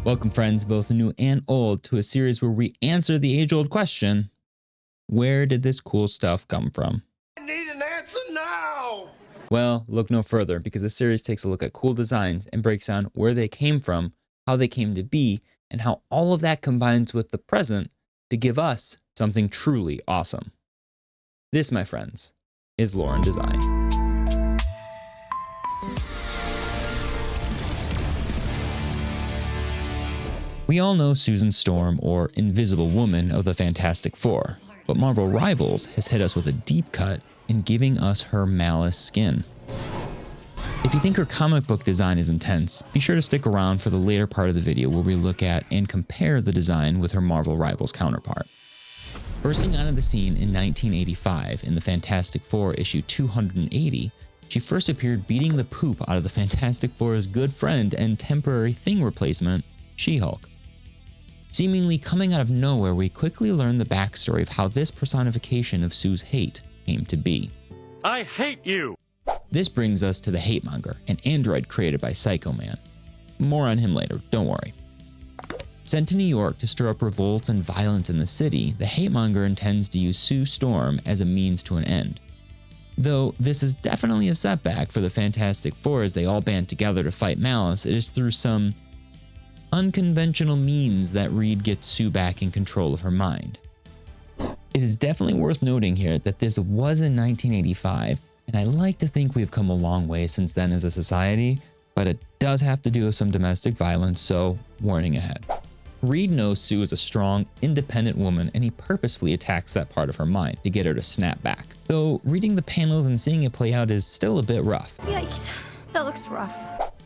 Welcome, friends, both new and old, to a series where we answer the age-old question, where did this cool stuff come from? I need an answer now! Well, look no further, because this series takes a look at cool designs and breaks down where they came from, how they came to be, and how all of that combines with the present to give us something truly awesome. This, my friends, is Lore and Design. We all know Susan Storm, or Invisible Woman of the Fantastic Four, but Marvel Rivals has hit us with a deep cut in giving us her Malice skin. If you think her comic book design is intense, be sure to stick around for the later part of the video where we look at and compare the design with her Marvel Rivals counterpart. Bursting onto the scene in 1985 in the Fantastic Four issue 280, she first appeared beating the poop out of the Fantastic Four's good friend and temporary Thing replacement, She-Hulk. Seemingly coming out of nowhere, we quickly learn the backstory of how this personification of Sue's hate came to be. I hate you! This brings us to the Hatemonger, an android created by Psycho Man. More on him later, don't worry. Sent to New York to stir up revolts and violence in the city, the Hatemonger intends to use Sue Storm as a means to an end. Though this is definitely a setback for the Fantastic Four as they all band together to fight Malice, it is through some unconventional means that Reed gets Sue back in control of her mind. It is definitely worth noting here that this was in 1985, and I like to think we've come a long way since then as a society, but it does have to do with some domestic violence, so warning ahead. Reed knows Sue is a strong, independent woman, and he purposefully attacks that part of her mind to get her to snap back. Though reading the panels and seeing it play out is still a bit rough. Yikes, that looks rough.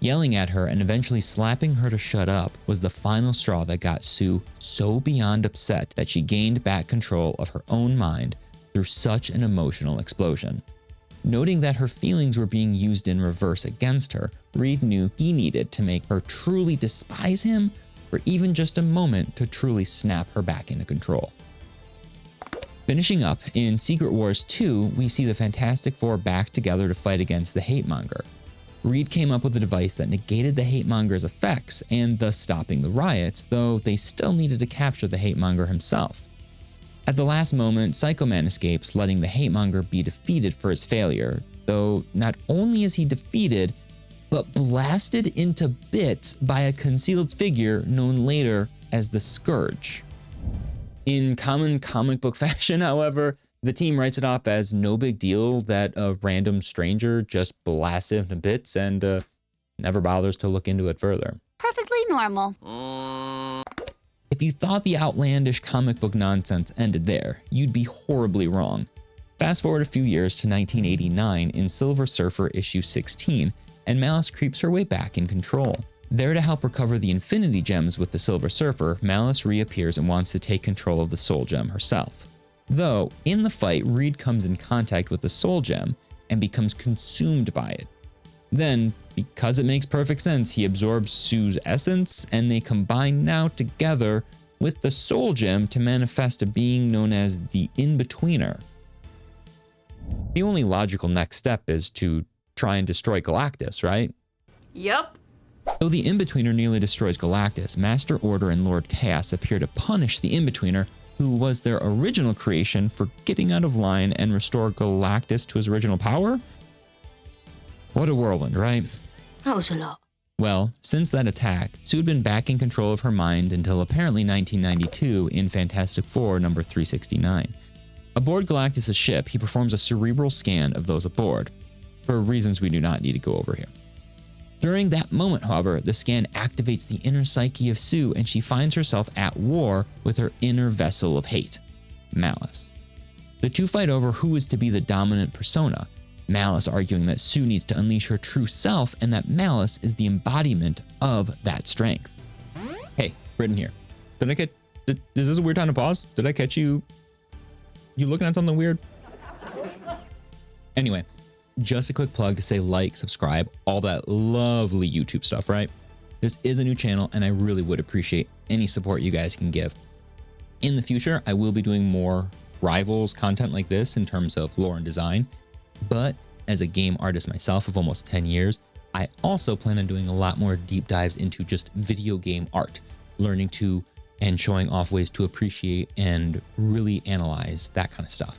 Yelling at her and eventually slapping her to shut up was the final straw that got Sue so beyond upset that she gained back control of her own mind through such an emotional explosion. Noting that her feelings were being used in reverse against her, Reed knew he needed to make her truly despise him for even just a moment to truly snap her back into control. Finishing up, in Secret Wars 2, we see the Fantastic Four back together to fight against the Hatemonger. Reed came up with a device that negated the Hatemonger's effects and thus stopping the riots, though they still needed to capture the Hatemonger himself. At the last moment, Psycho Man escapes, letting the Hatemonger be defeated for his failure, though not only is he defeated, but blasted into bits by a concealed figure known later as the Scourge. In common comic book fashion, however, the team writes it off as no big deal that a random stranger just blasted him to bits and never bothers to look into it further. Perfectly normal. If you thought the outlandish comic book nonsense ended there, you'd be horribly wrong. Fast forward a few years to 1989 in Silver Surfer issue 16, and Malice creeps her way back in control. There to help recover the Infinity Gems with the Silver Surfer, Malice reappears and wants to take control of the Soul Gem herself. Though, in the fight, Reed comes in contact with the Soul Gem and becomes consumed by it. Then, because it makes perfect sense, he absorbs Sue's essence, and they combine now together with the Soul Gem to manifest a being known as the In-Betweener. The only logical next step is to try and destroy Galactus, right? Yup. Though the In-Betweener nearly destroys Galactus, Master Order and Lord Chaos appear to punish the In-Betweener, who was their original creation, for getting out of line and restore Galactus to his original power? What a whirlwind, right? That was a lot. Well, since that attack, Sue had been back in control of her mind until apparently 1992 in Fantastic Four number 369. Aboard Galactus' ship, he performs a cerebral scan of those aboard, for reasons we do not need to go over here. During that moment, however, the scan activates the inner psyche of Sue, and she finds herself at war with her inner vessel of hate, Malice. The two fight over who is to be the dominant persona, Malice arguing that Sue needs to unleash her true self and that Malice is the embodiment of that strength. Hey, Britton here. Is this a weird time to pause? Did I catch you looking at something weird? Anyway, just a quick plug to say like, subscribe, all that lovely YouTube stuff, right? This is a new channel and I really would appreciate any support you guys can give. In the future, I will be doing more Rivals content like this in terms of lore and design, but as a game artist myself of almost 10 years, I also plan on doing a lot more deep dives into just video game art, learning to and showing off ways to appreciate and really analyze that kind of stuff.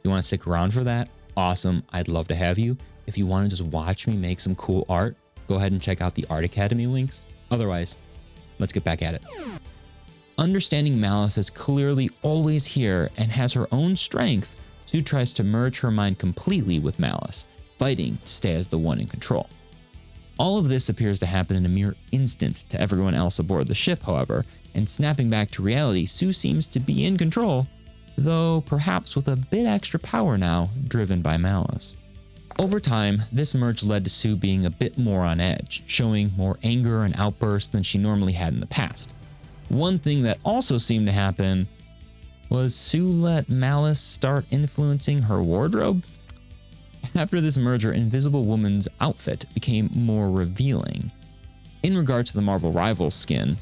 You want to stick around for that? Awesome. I'd love to have you. If you want to just watch me make some cool art, go ahead and check out the Art Academy links. Otherwise, let's get back at it. Understanding Malice is clearly always here and has her own strength, Sue tries to merge her mind completely with Malice, fighting to stay as the one in control. All of this appears to happen in a mere instant to everyone else aboard the ship, however, and snapping back to reality, Sue seems to be in control, though perhaps with a bit extra power now, driven by Malice. Over time, this merge led to Sue being a bit more on edge, showing more anger and outbursts than she normally had in the past. One thing that also seemed to happen was Sue let Malice start influencing her wardrobe. After this merger, Invisible Woman's outfit became more revealing. In regards to the Marvel Rivals skin,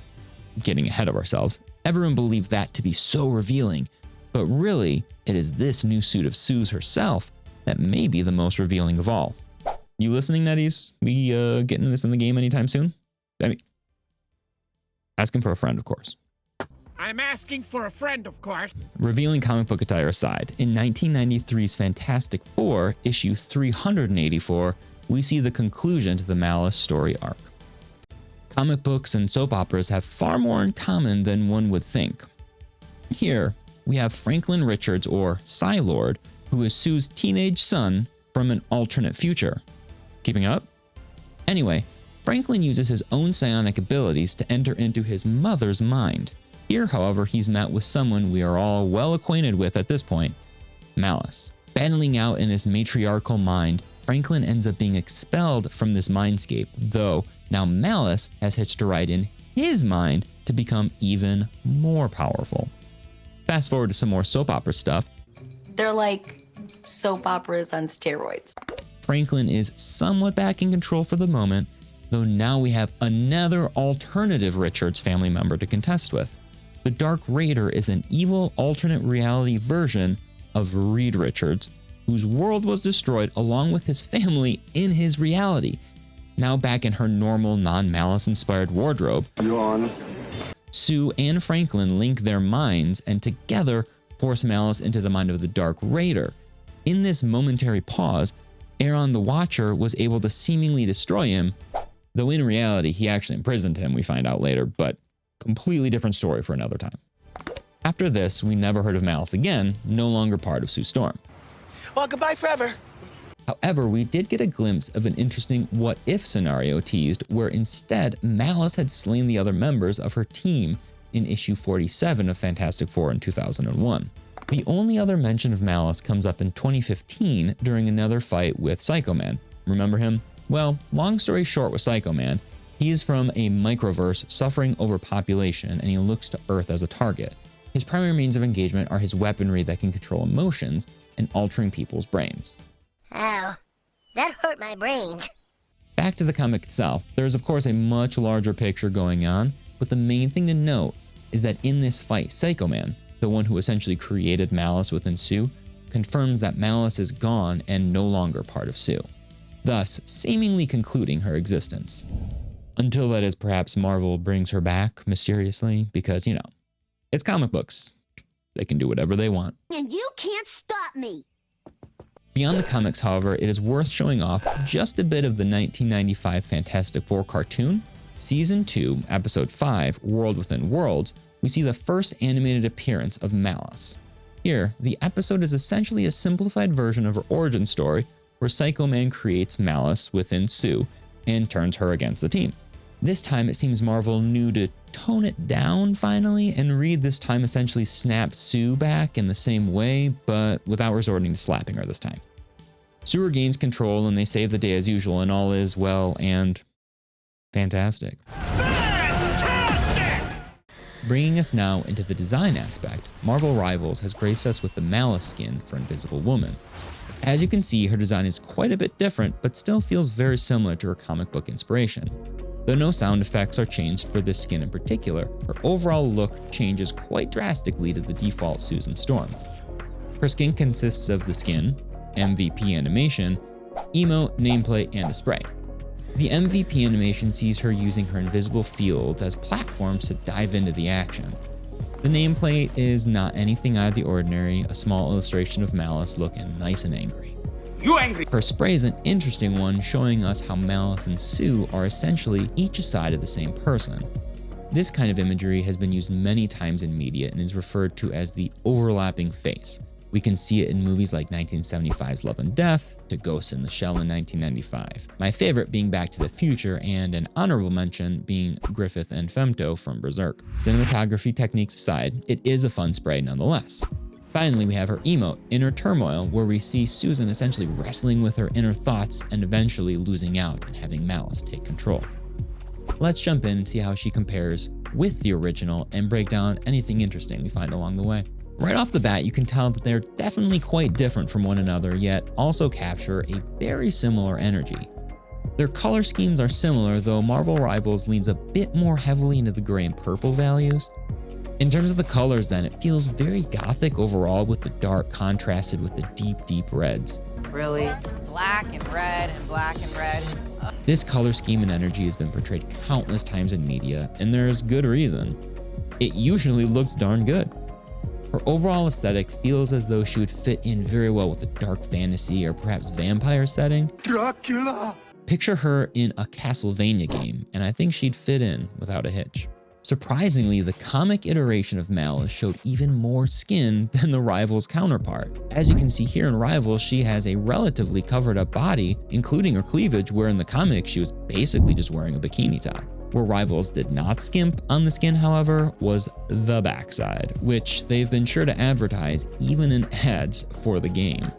getting ahead of ourselves, everyone believed that to be so revealing, but really, it is this new suit of Sue's herself that may be the most revealing of all. You listening, Netties? We getting this in the game anytime soon? I mean, asking for a friend, of course. I'm asking for a friend, of course. Revealing comic book attire aside, in 1993's Fantastic Four, issue 384, we see the conclusion to the Malice story arc. Comic books and soap operas have far more in common than one would think. Here, we have Franklin Richards, or Psy-Lord, who is Sue's teenage son from an alternate future. Keeping up? Anyway, Franklin uses his own psionic abilities to enter into his mother's mind. Here, however, he's met with someone we are all well acquainted with at this point, Malice. Battling out in his matriarchal mind, Franklin ends up being expelled from this mindscape, though now Malice has hitched a ride in his mind to become even more powerful. Fast forward to some more soap opera stuff. They're like soap operas on steroids. Franklin is somewhat back in control for the moment, though now we have another alternative Richards family member to contest with. The Dark Raider is an evil alternate reality version of Reed Richards, whose world was destroyed along with his family in his reality. Now back in her normal non-Malice inspired wardrobe, Yawn. Sue and Franklin link their minds and together force Malice into the mind of the Dark Raider. In this momentary pause, Aaron the Watcher was able to seemingly destroy him, though in reality he actually imprisoned him, we find out later, but completely different story for another time. After this, we never heard of Malice again, no longer part of Sue Storm. Well, goodbye forever. However, we did get a glimpse of an interesting what-if scenario teased, where instead Malice had slain the other members of her team in issue 47 of Fantastic Four in 2001. The only other mention of Malice comes up in 2015 during another fight with Psycho Man. Remember him? Well, long story short with Psycho Man, he is from a microverse suffering overpopulation, and he looks to Earth as a target. His primary means of engagement are his weaponry that can control emotions and altering people's brains. Ow, that hurt my brains. Back to the comic itself, there is of course a much larger picture going on, but the main thing to note is that in this fight, Psycho Man, the one who essentially created Malice within Sue, confirms that Malice is gone and no longer part of Sue, thus seemingly concluding her existence. Until that is perhaps Marvel brings her back mysteriously, because, you know, it's comic books. They can do whatever they want. And you can't stop me. Beyond the comics, however, it is worth showing off just a bit of the 1995 Fantastic Four cartoon. Season 2, Episode 5, World Within Worlds, we see the first animated appearance of Malice. Here, the episode is essentially a simplified version of her origin story, where Psycho Man creates Malice within Sue and turns her against the team. This time, it seems Marvel knew to tone it down finally, and Reed this time essentially snapped Sue back in the same way, but without resorting to slapping her this time. Sue regains control and they save the day as usual, and all is well and fantastic. Fantastic! Bringing us now into the design aspect, Marvel Rivals has graced us with the Malice skin for Invisible Woman. As you can see, her design is quite a bit different, but still feels very similar to her comic book inspiration. Though no sound effects are changed for this skin in particular, her overall look changes quite drastically to the default Susan Storm. Her skin consists of the skin, MVP animation, emote, nameplate, and a spray. The MVP animation sees her using her invisible fields as platforms to dive into the action. The nameplate is not anything out of the ordinary, a small illustration of Malice looking nice and angry. You angry? Her spray is an interesting one, showing us how Malice and Sue are essentially each a side of the same person. This kind of imagery has been used many times in media and is referred to as the overlapping face. We can see it in movies like 1975's Love and Death to Ghost in the Shell in 1995. My favorite being Back to the Future, and an honorable mention being Griffith and Femto from Berserk. Cinematography techniques aside, it is a fun spray nonetheless. Finally, we have her emote, Inner Turmoil, where we see Susan essentially wrestling with her inner thoughts and eventually losing out and having Malice take control. Let's jump in and see how she compares with the original and break down anything interesting we find along the way. Right off the bat, you can tell that they're definitely quite different from one another, yet also capture a very similar energy. Their color schemes are similar, though Marvel Rivals leans a bit more heavily into the gray and purple values. In terms of the colors then, it feels very gothic overall, with the dark contrasted with the deep reds. Really? Black and red and black and red. This color scheme and energy has been portrayed countless times in media, and there's good reason. It usually looks darn good. Her overall aesthetic feels as though she would fit in very well with a dark fantasy or perhaps vampire setting. Dracula! Picture her in a Castlevania game, and I think she'd fit in without a hitch. Surprisingly, the comic iteration of Malice showed even more skin than the Rivals counterpart. As you can see here in Rivals, she has a relatively covered up body, including her cleavage, where in the comic she was basically just wearing a bikini top. Where Rivals did not skimp on the skin, however, was the backside, which they've been sure to advertise even in ads for the game.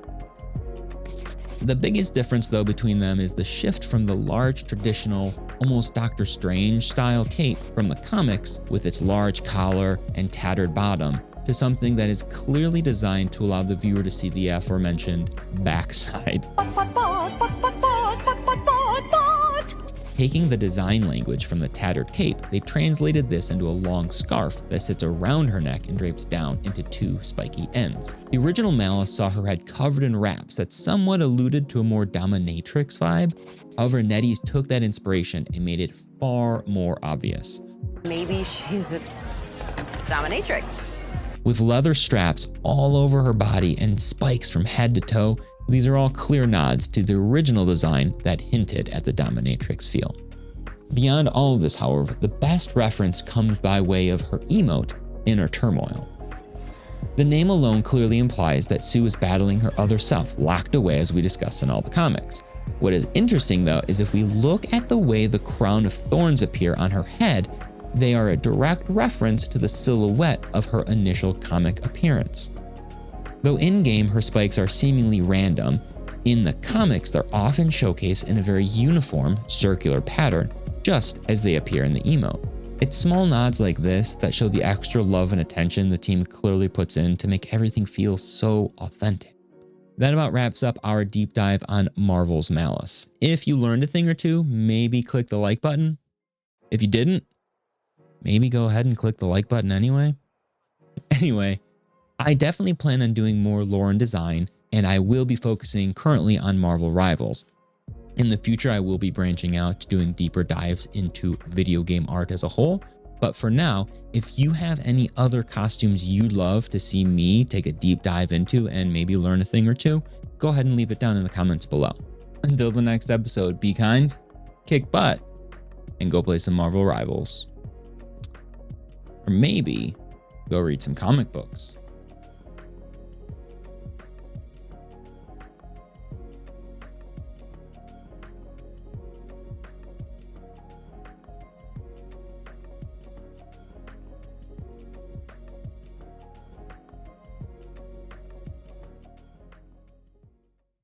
The biggest difference though between them is the shift from the large traditional, almost Doctor Strange style cape from the comics with its large collar and tattered bottom to something that is clearly designed to allow the viewer to see the aforementioned backside. Taking the design language from the tattered cape, they translated this into a long scarf that sits around her neck and drapes down into two spiky ends. The original Malice saw her head covered in wraps that somewhat alluded to a more dominatrix vibe. However, NetEase took that inspiration and made it far more obvious. Maybe she's a dominatrix. With leather straps all over her body and spikes from head to toe, these are all clear nods to the original design that hinted at the dominatrix feel. Beyond all of this, however, the best reference comes by way of her emote, Inner Turmoil. The name alone clearly implies that Sue is battling her other self, locked away as we discussed in all the comics. What is interesting though is if we look at the way the crown of thorns appear on her head, they are a direct reference to the silhouette of her initial comic appearance. Though in-game her spikes are seemingly random, in the comics they're often showcased in a very uniform, circular pattern, just as they appear in the emote. It's small nods like this that show the extra love and attention the team clearly puts in to make everything feel so authentic. That about wraps up our deep dive on Marvel's Malice. If you learned a thing or two, maybe click the like button. If you didn't, maybe go ahead and click the like button anyway. Anyway, I definitely plan on doing more lore and design, and I will be focusing currently on Marvel Rivals. In the future, I will be branching out to doing deeper dives into video game art as a whole, but for now, if you have any other costumes you'd love to see me take a deep dive into and maybe learn a thing or two, go ahead and leave it down in the comments below. Until the next episode, be kind, kick butt, and go play some Marvel Rivals. Or maybe go read some comic books.